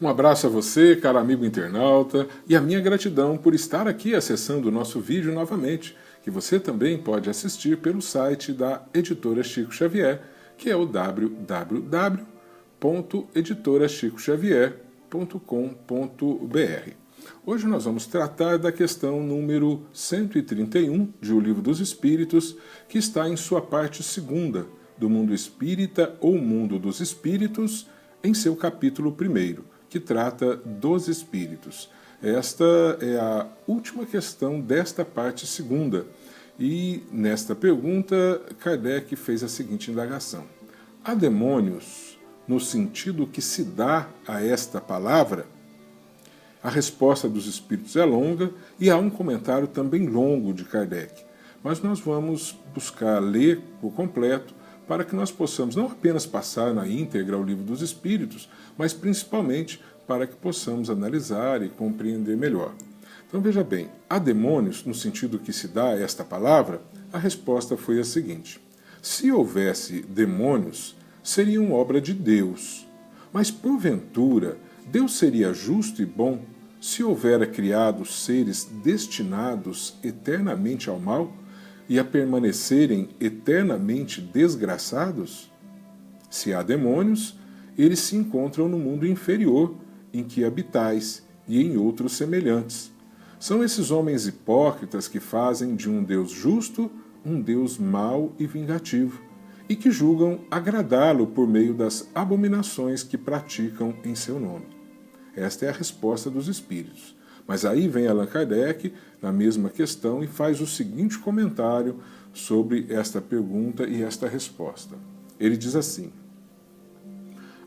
Um abraço a você, caro amigo internauta, e a minha gratidão por estar aqui acessando o nosso vídeo novamente, que você também pode assistir pelo site da Editora Chico Xavier, que é o www.editorachicoxavier.com.br. Hoje nós vamos tratar da questão número 131 de O Livro dos Espíritos, que está em sua parte segunda, do Mundo Espírita ou Mundo dos Espíritos, em seu capítulo 1º, que trata dos espíritos. Esta é a última questão desta parte segunda. E nesta pergunta, Kardec fez a seguinte indagação: há demônios no sentido que se dá a esta palavra? A resposta dos espíritos é longa e há um comentário também longo de Kardec. Mas nós vamos buscar ler por completo para que nós possamos não apenas passar na íntegra o Livro dos Espíritos, mas principalmente para que possamos analisar e compreender melhor. Então veja bem, há demônios no sentido que se dá a esta palavra? A resposta foi a seguinte: se houvesse demônios, seriam obra de Deus. Mas porventura, Deus seria justo e bom se houvera criado seres destinados eternamente ao mal e a permanecerem eternamente desgraçados? Se há demônios, eles se encontram no mundo inferior, em que habitais, e em outros semelhantes. São esses homens hipócritas que fazem de um Deus justo um Deus mau e vingativo, e que julgam agradá-lo por meio das abominações que praticam em seu nome. Esta é a resposta dos espíritos. Mas aí vem Allan Kardec, na mesma questão, e faz o seguinte comentário sobre esta pergunta e esta resposta. Ele diz assim: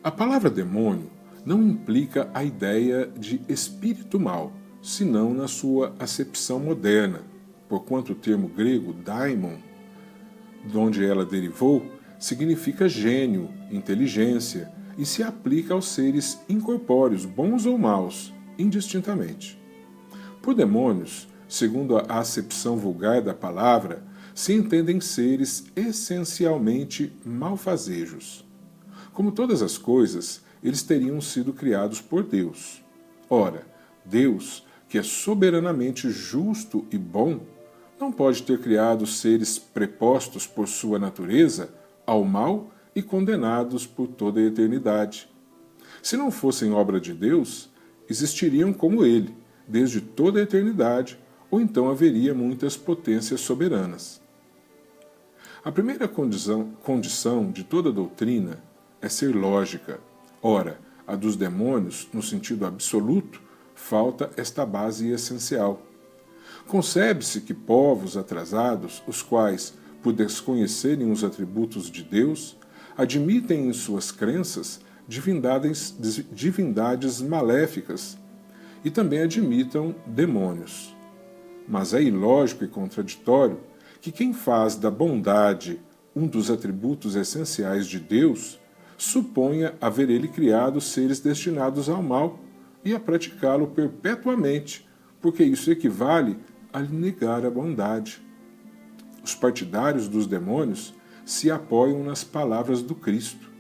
a palavra demônio não implica a ideia de espírito mau, senão na sua acepção moderna, porquanto o termo grego daimon, de onde ela derivou, significa gênio, inteligência, e se aplica aos seres incorpóreos, bons ou maus, indistintamente. Por demônios, segundo a acepção vulgar da palavra, se entendem seres essencialmente malfazejos. Como todas as coisas, eles teriam sido criados por Deus. Ora, Deus, que é soberanamente justo e bom, não pode ter criado seres prepostos por sua natureza ao mal e condenados por toda a eternidade. Se não fossem obra de Deus, existiriam como ele, desde toda a eternidade, ou então haveria muitas potências soberanas. A primeira condição de toda doutrina é ser lógica. Ora, a dos demônios, no sentido absoluto, falta esta base essencial. Concebe-se que povos atrasados, os quais, por desconhecerem os atributos de Deus, admitem em suas crenças divindades maléficas e também admitam demônios. Mas é ilógico e contraditório que quem faz da bondade um dos atributos essenciais de Deus suponha haver ele criado seres destinados ao mal e a praticá-lo perpetuamente, porque isso equivale a lhe negar a bondade. Os partidários dos demônios se apoiam nas palavras do Cristo.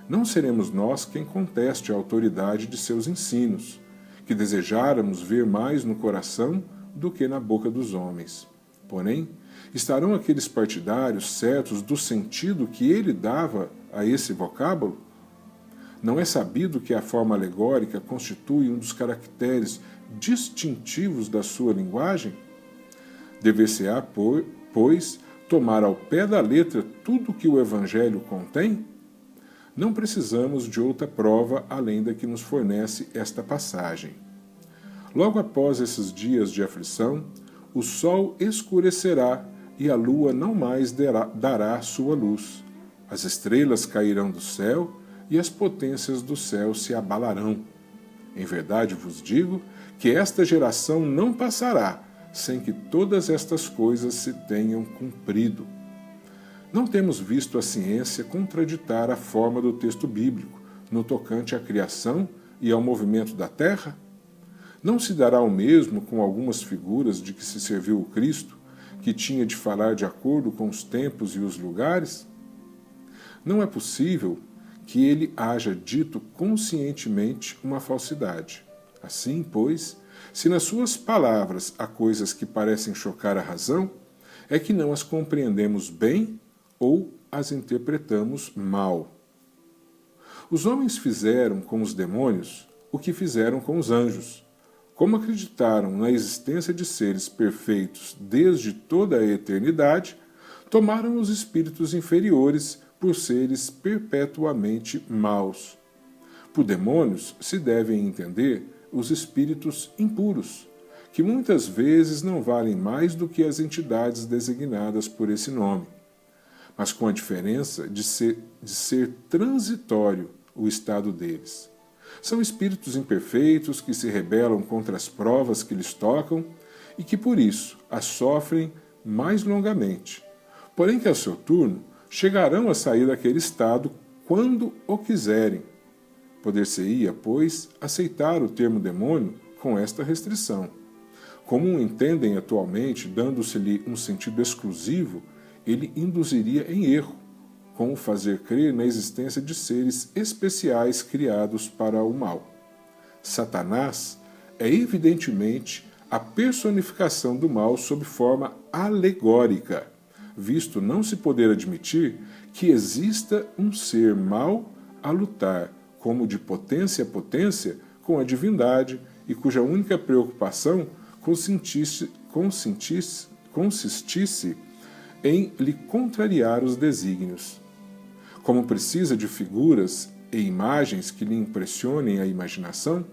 Não seremos nós quem conteste a autoridade de seus ensinos, que desejáramos ver mais no coração do que na boca dos homens. Porém, estarão aqueles partidários certos do sentido que ele dava a esse vocábulo? Não é sabido que a forma alegórica constitui um dos caracteres distintivos da sua linguagem? Dever-se-á, pois, tomar ao pé da letra tudo o que o Evangelho contém? Não precisamos de outra prova além da que nos fornece esta passagem. Logo após esses dias de aflição, o sol escurecerá e a lua não mais dará sua luz. As estrelas cairão do céu e as potências do céu se abalarão. Em verdade vos digo que esta geração não passará sem que todas estas coisas se tenham cumprido. Não temos visto a ciência contraditar a forma do texto bíblico no tocante à criação e ao movimento da terra? Não se dará o mesmo com algumas figuras de que se serviu o Cristo, que tinha de falar de acordo com os tempos e os lugares? Não é possível que ele haja dito conscientemente uma falsidade. Assim, pois, se nas suas palavras há coisas que parecem chocar a razão, é que não as compreendemos bem ou as interpretamos mal. Os homens fizeram com os demônios o que fizeram com os anjos. Como acreditaram na existência de seres perfeitos desde toda a eternidade, tomaram os espíritos inferiores por seres perpetuamente maus. Por demônios se devem entender os espíritos impuros, que muitas vezes não valem mais do que as entidades designadas por esse nome, mas com a diferença de ser transitório o estado deles. São espíritos imperfeitos que se rebelam contra as provas que lhes tocam e que por isso as sofrem mais longamente, porém que ao seu turno chegarão a sair daquele estado quando o quiserem. Poder-se-ia, pois, aceitar o termo demônio com esta restrição. Como o entendem atualmente, dando-se-lhe um sentido exclusivo, ele induziria em erro, como fazer crer na existência de seres especiais criados para o mal. Satanás é evidentemente a personificação do mal sob forma alegórica, visto não se poder admitir que exista um ser mau a lutar, como de potência a potência, com a divindade, e cuja única preocupação consistisse em lhe contrariar os desígnios. Como precisa de figuras e imagens que lhe impressionem a imaginação,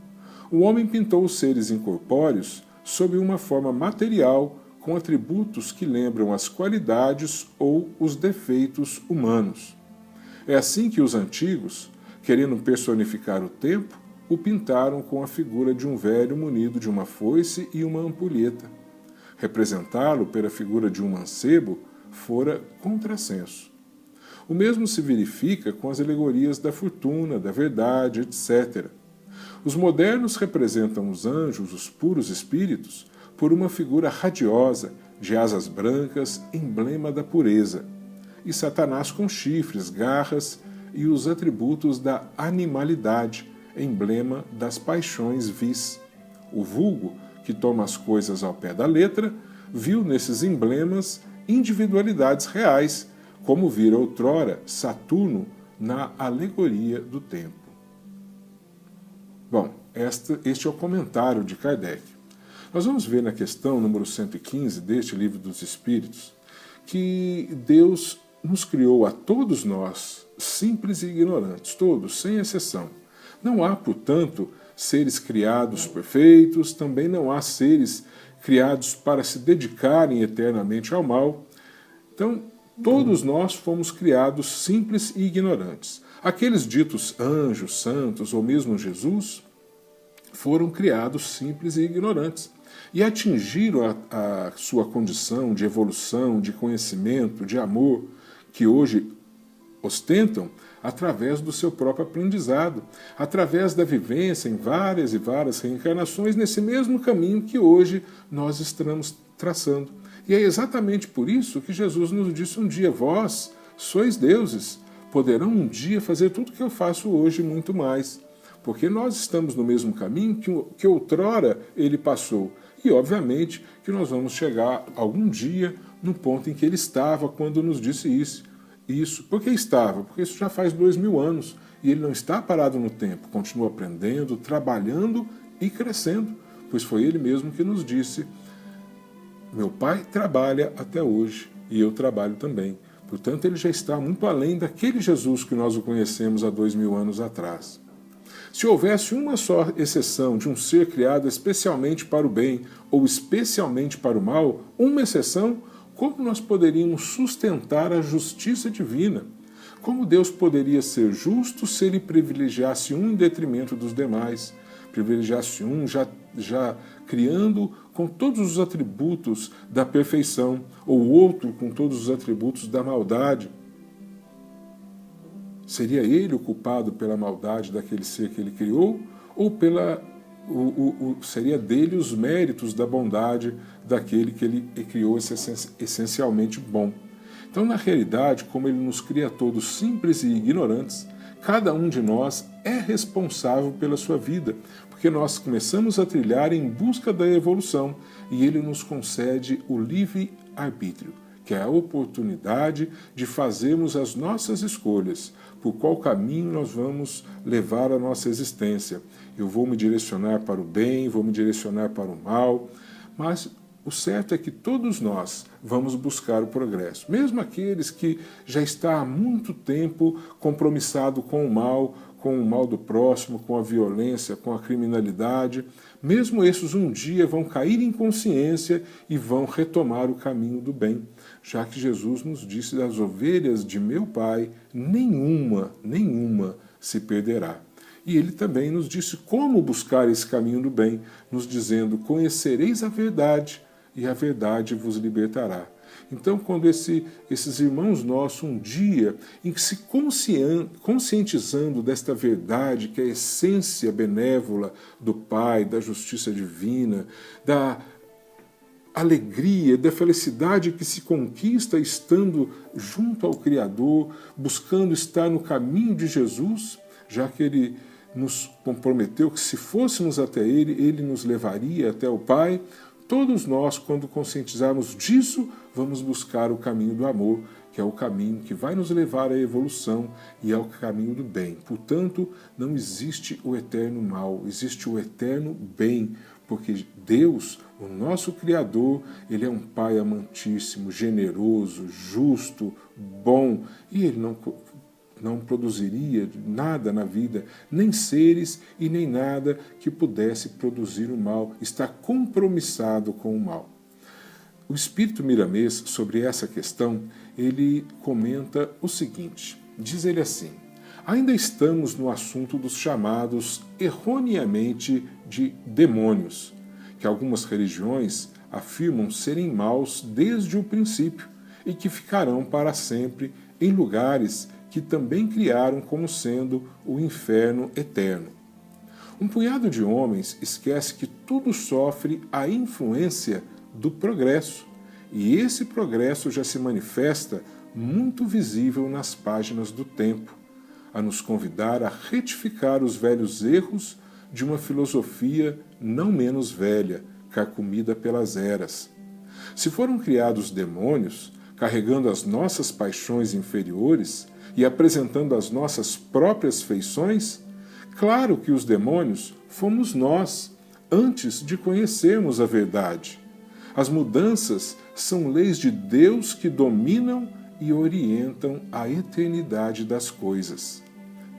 o homem pintou os seres incorpóreos sob uma forma material, com atributos que lembram as qualidades ou os defeitos humanos. É assim que os antigos, querendo personificar o tempo, o pintaram com a figura de um velho munido de uma foice e uma ampulheta. Representá-lo pela figura de um mancebo fora contrassenso. O mesmo se verifica com as alegorias da fortuna, da verdade, etc. Os modernos representam os anjos, os puros espíritos, por uma figura radiosa, de asas brancas, emblema da pureza, e Satanás com chifres, garras e os atributos da animalidade, emblema das paixões vis. O vulgo, que toma as coisas ao pé da letra, viu nesses emblemas individualidades reais, como vira outrora Saturno na alegoria do tempo. Bom, este é o comentário de Kardec. Nós vamos ver na questão número 115 deste Livro dos Espíritos que Deus nos criou a todos nós, simples e ignorantes, todos, sem exceção. Não há, portanto, seres criados perfeitos, também não há seres criados para se dedicarem eternamente ao mal. Então, todos nós fomos criados simples e ignorantes. Aqueles ditos anjos, santos ou mesmo Jesus foram criados simples e ignorantes e atingiram a sua condição de evolução, de conhecimento, de amor, que hoje ostentam através do seu próprio aprendizado, através da vivência em várias e várias reencarnações nesse mesmo caminho que hoje nós estamos traçando. E é exatamente por isso que Jesus nos disse um dia: vós sois deuses, poderão um dia fazer tudo o que eu faço hoje e muito mais. Porque nós estamos no mesmo caminho que outrora ele passou. E, obviamente, que nós vamos chegar algum dia no ponto em que ele estava quando nos disse isso. Por que estava? Porque isso já faz 2000 anos. E ele não está parado no tempo. Continua aprendendo, trabalhando e crescendo. Pois foi ele mesmo que nos disse: meu pai trabalha até hoje e eu trabalho também. Portanto, ele já está muito além daquele Jesus que nós o conhecemos há 2000 anos atrás. Se houvesse uma só exceção de um ser criado especialmente para o bem ou especialmente para o mal, uma exceção, como nós poderíamos sustentar a justiça divina? Como Deus poderia ser justo se ele privilegiasse um em detrimento dos demais? Privilegiasse um já criando com todos os atributos da perfeição, ou outro com todos os atributos da maldade? Seria ele o culpado pela maldade daquele ser que ele criou? Ou seria dele os méritos da bondade daquele que ele criou essencialmente bom? Então, na realidade, como ele nos cria todos simples e ignorantes, Cada um de nós é responsável pela sua vida, porque nós começamos a trilhar em busca da evolução e Ele nos concede o livre-arbítrio, que é a oportunidade de fazermos as nossas escolhas, por qual caminho nós vamos levar a nossa existência. Eu vou me direcionar para o bem, vou me direcionar para o mal, mas o certo é que todos nós vamos buscar o progresso, mesmo aqueles que já estão há muito tempo compromissados com o mal do próximo, com a violência, com a criminalidade, mesmo esses um dia vão cair em consciência e vão retomar o caminho do bem, já que Jesus nos disse: das ovelhas de meu Pai, nenhuma se perderá. E ele também nos disse como buscar esse caminho do bem, nos dizendo: conhecereis a verdade, e a verdade vos libertará. Então, quando esses irmãos nossos, um dia, em que se conscientizando desta verdade, que é a essência benévola do Pai, da justiça divina, da alegria, da felicidade que se conquista estando junto ao Criador, buscando estar no caminho de Jesus, já que Ele nos comprometeu que se fôssemos até Ele, Ele nos levaria até o Pai. Todos nós, quando conscientizarmos disso, vamos buscar o caminho do amor, que é o caminho que vai nos levar à evolução e é o caminho do bem. Portanto, não existe o eterno mal, existe o eterno bem, porque Deus, o nosso Criador, Ele é um Pai amantíssimo, generoso, justo, bom, e Ele não produziria nada na vida, nem seres e nem nada que pudesse produzir o mal, está compromissado com o mal. O Espírito Miramês, sobre essa questão, ele comenta o seguinte, diz ele assim: ainda estamos no assunto dos chamados erroneamente de demônios, que algumas religiões afirmam serem maus desde o princípio e que ficarão para sempre em lugares que também criaram como sendo o inferno eterno. Um punhado de homens esquece que tudo sofre a influência do progresso, e esse progresso já se manifesta muito visível nas páginas do tempo, a nos convidar a retificar os velhos erros de uma filosofia não menos velha, carcomida pelas eras. Se foram criados demônios, carregando as nossas paixões inferiores e apresentando as nossas próprias feições, claro que os demônios fomos nós, antes de conhecermos a verdade. As mudanças são leis de Deus que dominam e orientam a eternidade das coisas.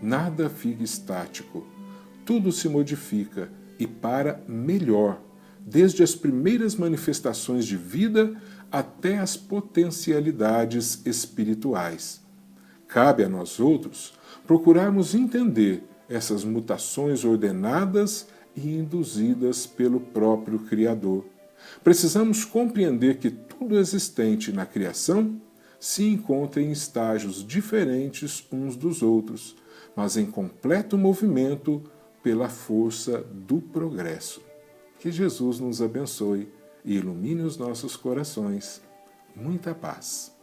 Nada fica estático, tudo se modifica e para melhor, desde as primeiras manifestações de vida até as potencialidades espirituais. Cabe a nós outros procurarmos entender essas mutações ordenadas e induzidas pelo próprio Criador. Precisamos compreender que tudo existente na criação se encontra em estágios diferentes uns dos outros, mas em completo movimento pela força do progresso. Que Jesus nos abençoe e ilumine os nossos corações. Muita paz.